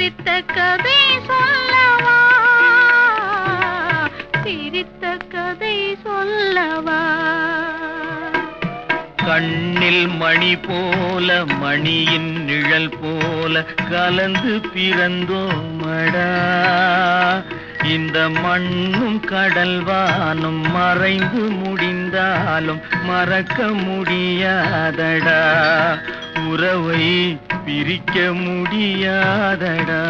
சிரித்த கதை சொல்லவா, சிரித்த கதை சொல்லவா. கண்ணில் மணி போல மணியின் நிழல் போல கலந்து பிறந்தோமடா. இந்த மண்ணும் கடல்வானும் மறைந்து முடிந்தாலும் மறக்க முடியாதடா. உறவை பிரிக்க முடியாதடா.